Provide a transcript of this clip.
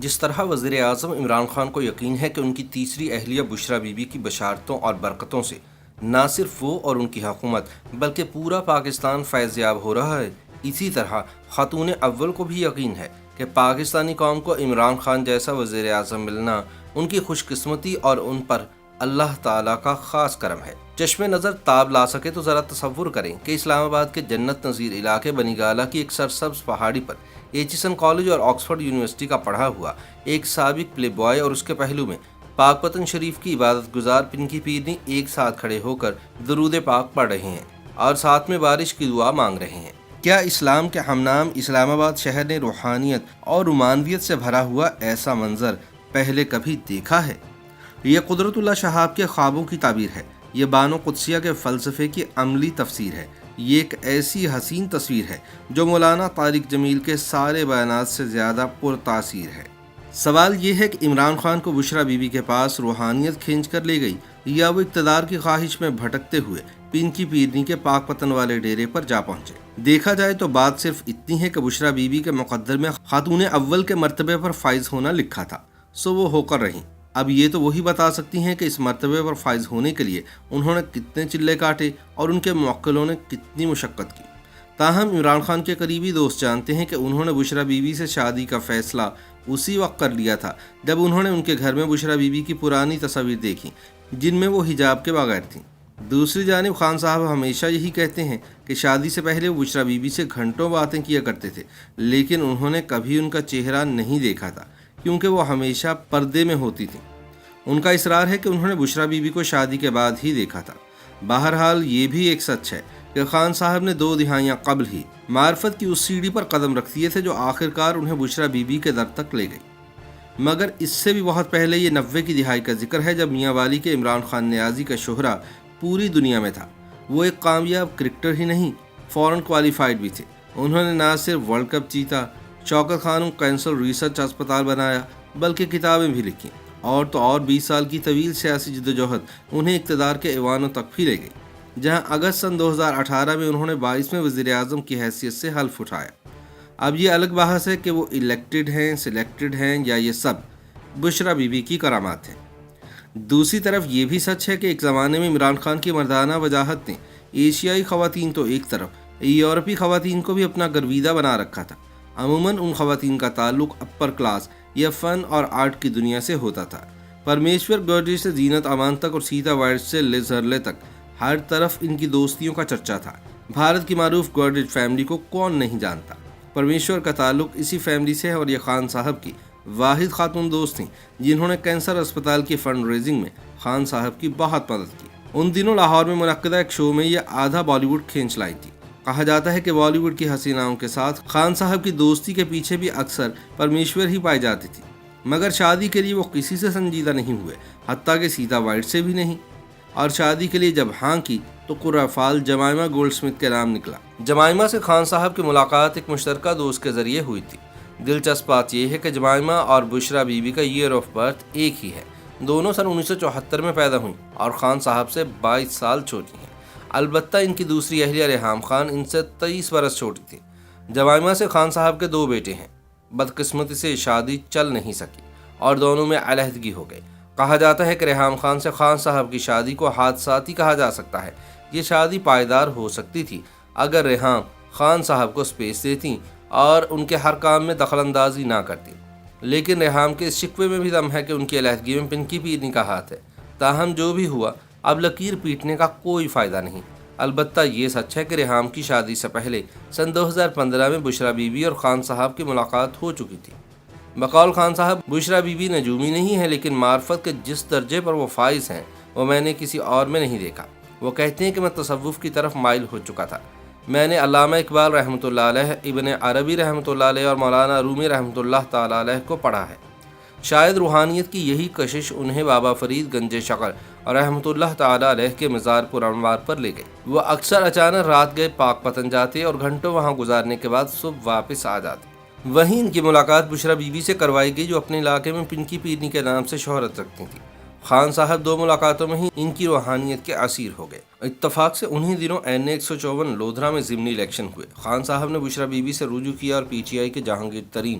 جس طرح وزیر اعظم عمران خان کو یقین ہے کہ ان کی تیسری اہلیہ بشریٰ بی بی کی بشارتوں اور برکتوں سے نہ صرف وہ اور ان کی حکومت بلکہ پورا پاکستان فیض یاب ہو رہا ہے، اسی طرح خاتون اول کو بھی یقین ہے کہ پاکستانی قوم کو عمران خان جیسا وزیر اعظم ملنا ان کی خوش قسمتی اور ان پر اللہ تعالیٰ کا خاص کرم ہے۔ چشم نظر تاب لا سکے تو ذرا تصور کریں کہ اسلام آباد کے جنت نظیر علاقے بنی گالہ کی ایک سرسبز پہاڑی پر ایچسن کالج اور آکسفورڈ یونیورسٹی کا پڑھا ہوا ایک سابق پلے بوائے اور اس کے پہلو میں پاک پتن شریف کی عبادت گزار پنکی پیرنی ایک ساتھ کھڑے ہو کر درود پاک پڑھ رہے ہیں اور ساتھ میں بارش کی دعا مانگ رہے ہیں۔ کیا اسلام کے ہمنام اسلام آباد شہر نے روحانیت اور رومانویت سے بھرا ہوا ایسا منظر پہلے کبھی دیکھا ہے؟ یہ قدرت اللہ شہاب کے خوابوں کی تعبیر ہے، یہ بانو قدسیہ کے فلسفے کی عملی تفسیر ہے، یہ ایک ایسی حسین تصویر ہے جو مولانا طارق جمیل کے سارے بیانات سے زیادہ پرتاثیر ہے۔ سوال یہ ہے کہ عمران خان کو بشریٰ بی بی کے پاس روحانیت کھینچ کر لے گئی یا وہ اقتدار کی خواہش میں بھٹکتے ہوئے پنکی پیرنی کے پاک پتن والے ڈیرے پر جا پہنچے؟ دیکھا جائے تو بات صرف اتنی ہے کہ بشریٰ بی بی کے مقدر میں خاتون اول کے مرتبے پر فائز ہونا لکھا تھا، سو وہ ہو کر رہیں۔ اب یہ تو وہی بتا سکتی ہیں کہ اس مرتبے پر فائز ہونے کے لیے انہوں نے کتنے چلے کاٹے اور ان کے موکلوں نے کتنی مشقت کی۔ تاہم عمران خان کے قریبی دوست جانتے ہیں کہ انہوں نے بشریٰ بی بی سے شادی کا فیصلہ اسی وقت کر لیا تھا جب انہوں نے ان کے گھر میں بشریٰ بی بی کی پرانی تصاویر دیکھی جن میں وہ حجاب کے بغیر تھیں۔ دوسری جانب خان صاحب ہمیشہ یہی کہتے ہیں کہ شادی سے پہلے وہ بشریٰ بی بی سے گھنٹوں باتیں کیا کرتے تھے، لیکن انہوں نے کبھی ان کا چہرہ نہیں دیکھا تھا کیونکہ وہ ہمیشہ پردے میں ہوتی تھیں۔ ان کا اصرار ہے کہ انہوں نے بشریٰ بی بی کو شادی کے بعد ہی دیکھا تھا۔ بہرحال یہ بھی ایک سچ ہے کہ خان صاحب نے 2 دہائیاں قبل ہی معرفت کی اس سیڑھی پر قدم رکھ دیے تھے جو آخرکار انہیں بشریٰ بی بی کے در تک لے گئی، مگر اس سے بھی بہت پہلے یہ 90 کی دہائی کا ذکر ہے جب میاں والی کے عمران خان نیازی کا شہرہ پوری دنیا میں تھا۔ وہ ایک کامیاب کرکٹر ہی نہیں، فورن کوالیفائڈ بھی تھے۔ انہوں نے نہ صرف ورلڈ کپ جیتا، شوکت خانم کینسر ریسرچ اسپتال بنایا، بلکہ کتابیں بھی لکھیں، اور تو اور 20 سال کی طویل سیاسی جدوجہد انہیں اقتدار کے ایوانوں تک بھی لے گئی، جہاں اگست سن 2018 میں انہوں نے 22ویں وزیر اعظم کی حیثیت سے حلف اٹھایا۔ اب یہ الگ بحث ہے کہ وہ الیکٹڈ ہیں، سلیکٹڈ ہیں یا یہ سب بشریٰ بی بی کی کرامات ہیں۔ دوسری طرف یہ بھی سچ ہے کہ ایک زمانے میں عمران خان کی مردانہ وجاہت نے ایشیائی خواتین تو ایک طرف یورپی خواتین کو بھی اپنا گرویدہ بنا رکھا تھا۔ عموماً ان خواتین کا تعلق اپر کلاس یا فن اور آرٹ کی دنیا سے ہوتا تھا۔ پرمیشور گورجی سے زینت امان تک اور سیتا وائٹ سے لیز ہرلے تک ہر طرف ان کی دوستیوں کا چرچا تھا۔ بھارت کی معروف گورجیٹ فیملی کو کون نہیں جانتا؟ پرمیشور کا تعلق اسی فیملی سے ہے اور یہ خان صاحب کی واحد خاتون دوست تھیں جنہوں نے کینسر اسپتال کی فنڈ ریزنگ میں خان صاحب کی بہت مدد کی۔ ان دنوں لاہور میں منعقدہ ایک شو میں یہ آدھا بالی ووڈ کھینچ لائی تھی۔ کہا جاتا ہے کہ بالی ووڈ کی حسیناؤں کے ساتھ خان صاحب کی دوستی کے پیچھے بھی اکثر پرمیشور ہی پائی جاتی تھی، مگر شادی کے لیے وہ کسی سے سنجیدہ نہیں ہوئے، حتیٰ کہ سیتا وائٹ سے بھی نہیں، اور شادی کے لیے جب ہاں کی تو قرافال جمائمہ گولڈ سمتھ کے نام نکلا۔ جمائمہ سے خان صاحب کی ملاقات ایک مشترکہ دوست کے ذریعے ہوئی تھی۔ دلچسپ بات یہ ہے کہ جمائمہ اور بشریٰ بی بی کا ایئر آف برتھ ایک ہی ہے، دونوں سن 1974 میں پیدا ہوئیں اور خان صاحب سے 22 سال چھوٹی ہیں۔ البتہ ان کی دوسری اہلیہ ریحام خان ان سے 23 برس چھوٹی تھی۔ جمائمہ سے خان صاحب کے 2 بیٹے ہیں۔ بدقسمتی سے شادی چل نہیں سکی اور دونوں میں علیحدگی ہو گئی۔ کہا جاتا ہے کہ ریحام خان سے خان صاحب کی شادی کو حادثاتی کہا جا سکتا ہے۔ یہ شادی پائیدار ہو سکتی تھی اگر ریحام خان صاحب کو سپیس دیتی اور ان کے ہر کام میں دخل اندازی نہ کرتی، لیکن ریحام کے اس شکوے میں بھی دم ہے کہ ان کی علیحدگی میں پنکی پیرنی کا ہاتھ ہے۔ تاہم جو بھی ہوا، اب لکیر پیٹنے کا کوئی فائدہ نہیں۔ البتہ یہ سچ ہے کہ ریحام کی شادی سے پہلے سن 2015 میں بشریٰ بی بی اور خان صاحب کی ملاقات ہو چکی تھی۔ بقول خان صاحب، بشریٰ بی بی نجومی نہیں ہے، لیکن معرفت کے جس درجے پر وہ فائز ہیں وہ میں نے کسی اور میں نہیں دیکھا۔ وہ کہتے ہیں کہ میں تصوف کی طرف مائل ہو چکا تھا۔ میں نے علامہ اقبال رحمۃ اللہ علیہ، ابن عربی رحمۃ اللہ علیہ اور مولانا رومی رحمۃ اللہ تعالیٰ علیہ کو پڑھا ہے۔ شاید روحانیت کی یہی کشش انہیں بابا فرید گنج شکر اور رحمۃ اللہ تعالیٰ علیہ کے مزار پر انوار پر لے گئی۔ وہ اکثر اچانک رات گئے پاک پتن جاتے اور گھنٹوں وہاں گزارنے کے بعد صبح واپس آ جاتے۔ وہیں ان کی ملاقات بشریٰ بی بی سے کروائی گئی جو اپنے علاقے میں پنکی پیرنی کے نام سے شہرت رکھتی تھی۔ خان صاحب 2 ملاقاتوں میں ہی ان کی روحانیت کے اسیر ہو گئے۔ اتفاق سے انہی دنوں این 154 لودھرا میں ضمنی الیکشن ہوئے۔ خان صاحب نے بشریٰ بی بی سے رجوع کیا اور پی ٹی آئی کے جہانگیر ترین